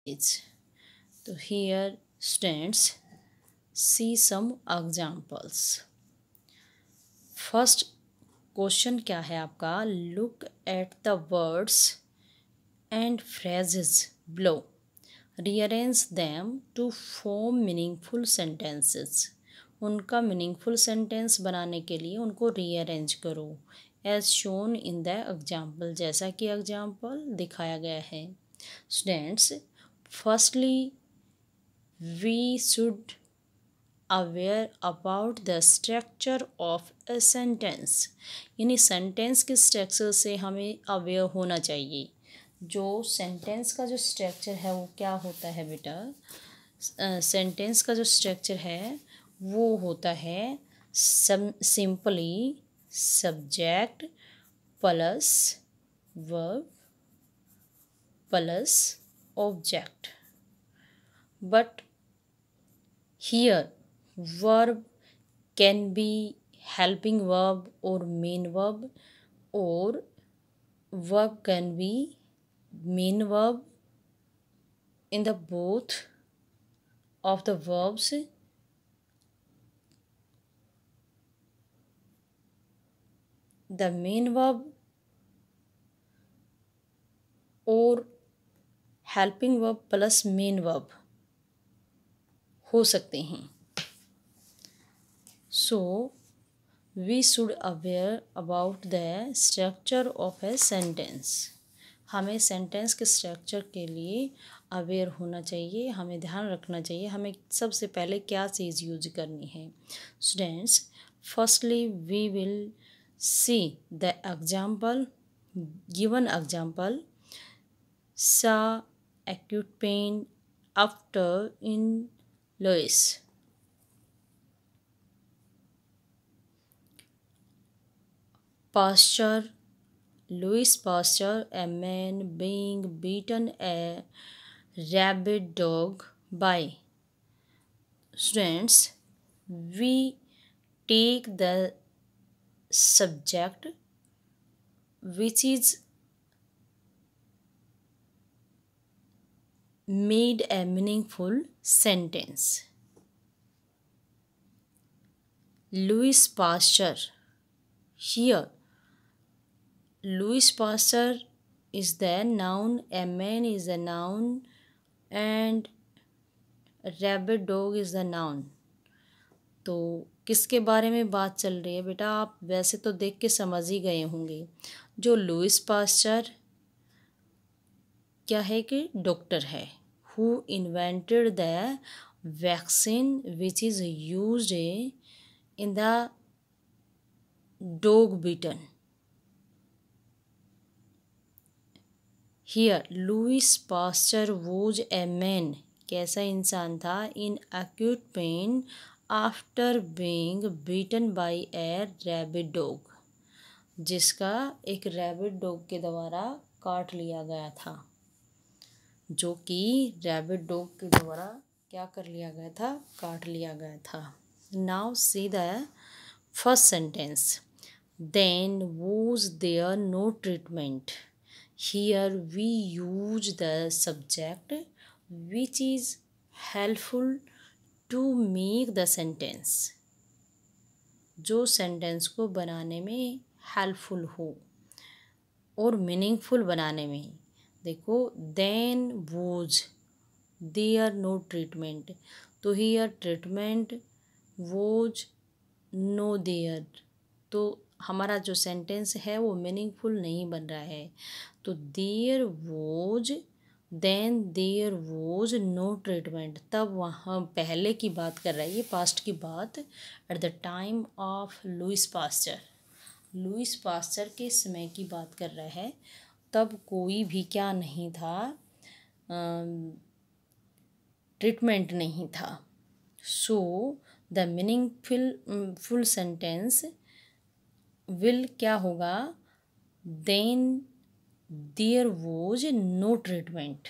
is. So here students see some examples. First question क्या है आपका? Look at the words and phrases below, rearrange them to form meaningful sentences. उनका meaningful sentence बनाने के लिए उनको रीअरेंज करो as shown in the example, जैसा कि एग्जाम्पल दिखाया गया है। Students, firstly we should aware about the structure of a sentence, यानी सेंटेंस के स्ट्रक्चर से हमें अवेयर होना चाहिए। जो सेंटेंस का जो स्ट्रक्चर है वो क्या होता है बेटा? सेंटेंस का जो स्ट्रक्चर है वो होता है simply subject plus verb plus object, but here verb can be helping verb or main verb, or verb can be main verb in the both of the verbs. The main verb or helping verb plus main verb हो सकते हैं। So we should aware about the structure of a sentence. हमें sentence के structure के लिए aware होना चाहिए, हमें ध्यान रखना चाहिए हमें सबसे पहले क्या चीज़ यूज करनी है। Students, firstly we will see the example, given example, सा acute pain after in Louis. Pasteur, Louis Pasteur, a man being beaten a rabid dog by. Students, we take the subject which is made a meaningful sentence. Louis Pasteur. Here, Louis Pasteur is the noun, a man is a noun, and rabid dog is the noun. तो किसके बारे में बात चल रही है बेटा? आप वैसे तो देख के समझ ही गए होंगे। जो लुइस पास्चर क्या है कि डॉक्टर है, who invented the vaccine which is used in the dog beaten. Here Louis Pasteur was a man, कैसा इंसान था? In acute pain after being beaten by a rabid dog, जिसका एक रैबिड डॉग के द्वारा काट लिया गया था, जो कि रैबिड डॉग के द्वारा क्या कर लिया गया था? काट लिया गया था। Now see the first sentence, then was there no treatment. Here we use the subject which is helpful to make the sentence, जो सेंटेंस को बनाने में हेल्पफुल हो और मीनिंगफुल बनाने में। देखो, then was there no treatment, तो here treatment was no there, तो हमारा जो सेंटेंस है वो मीनिंगफुल नहीं बन रहा है। तो there was, then there was no treatment, तब वहाँ पहले की बात कर रहा है, ये पास्ट की बात। At the time of Louis Pasteur, Louis Pasteur के समय की बात कर रहा है, तब कोई भी क्या नहीं था? ट्रीटमेंट नहीं था। So the meaningful sentence will क्या होगा? Then there was no treatment,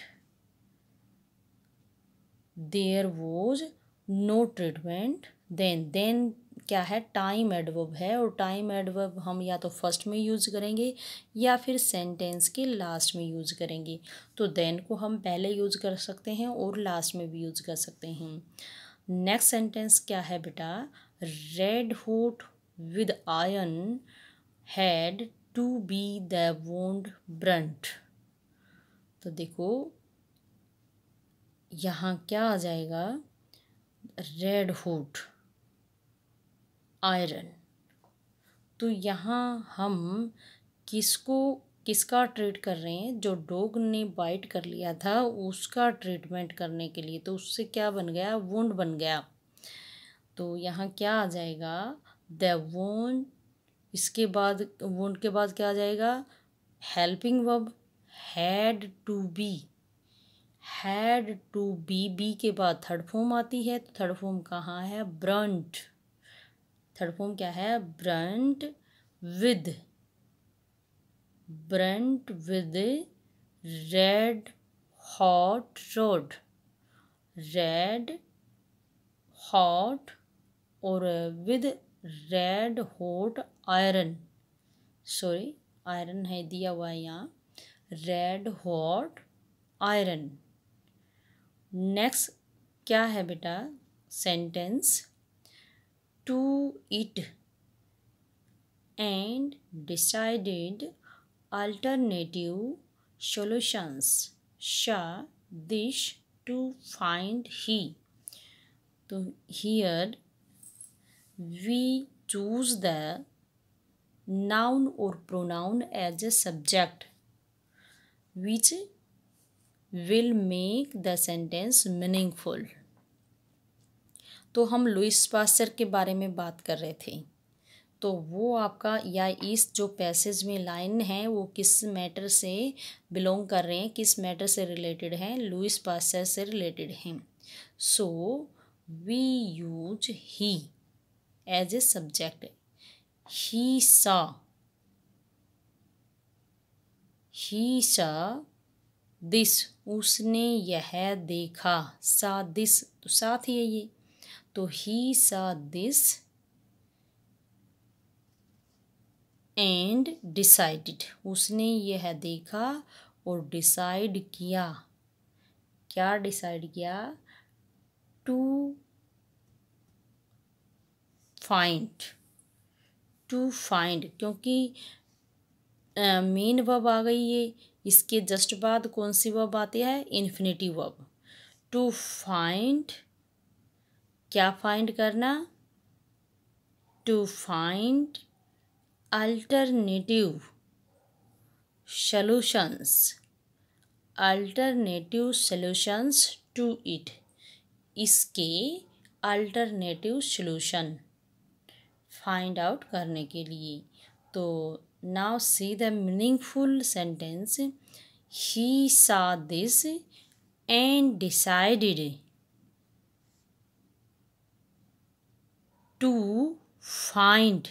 there was no treatment, then क्या है, टाइम एडवर्ब है, और टाइम एडवर्ब हम या तो फर्स्ट में यूज़ करेंगे या फिर सेंटेंस के लास्ट में यूज़ करेंगे। तो देन को हम पहले यूज़ कर सकते हैं और लास्ट में भी यूज़ कर सकते हैं। नेक्स्ट सेंटेंस क्या है बेटा, red hot with iron had to be the wound burnt. तो देखो यहाँ क्या आ जाएगा, रेड हॉट आयरन। तो यहाँ हम किसका ट्रीट कर रहे हैं, जो डॉग ने बाइट कर लिया था उसका ट्रीटमेंट करने के लिए। तो उससे क्या बन गया, वुंड बन गया। तो यहाँ क्या आ जाएगा, द वुंड, इसके बाद वुंड के बाद क्या आ जाएगा, helping verb, had to be. Had to be के बाद थर्ड फॉर्म आती है, तो थर्ड फॉर्म कहाँ है, ब्रंट। थर्ड फॉर्म क्या है, burnt with, burnt with red hot rod, red hot और with red hot iron, sorry iron है दिया हुआ है यहाँ, रेड हॉट आयरन। नेक्स्ट क्या है बेटा sentence, to it and decided alternative solutions shall this to find he। तो here we choose the noun or pronoun as a subject which will make the sentence meaningful। तो हम Louis Pasteur के बारे में बात कर रहे थे। तो वो आपका, या इस जो पैसेज में लाइन है वो किस मैटर से बिलोंग कर रहे हैं, किस मैटर से रिलेटेड हैं, लुइस पास्चर से रिलेटेड हैं। So we use he as a subject. He saw this, उसने यह देखा, सा दिस तो साथ ही है ये, तो ही सा दिस एंड डिसाइडेड, उसने यह देखा और डिसाइड किया, क्या डिसाइड किया, टू फाइंड, क्योंकि मेन वर्ब आ गई है, इसके जस्ट बाद कौन सी वर्ब आती है, इन्फिनिटिव वर्ब। टू फाइंड, क्या फाइंड करना, to find alternative solutions to it, इसके अल्टरनेटिव सॉल्यूशन फाइंड आउट करने के लिए। तो now see the meaningful sentence, he saw this and decided to find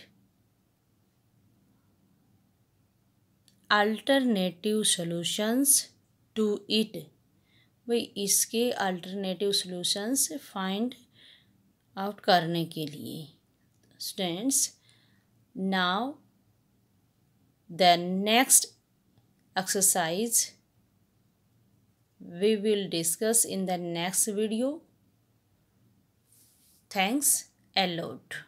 alternative solutions to it. भाई इसके alternative solutions find out करने के लिए। Students, now the next exercise we will discuss in the next video. Thanks a lot.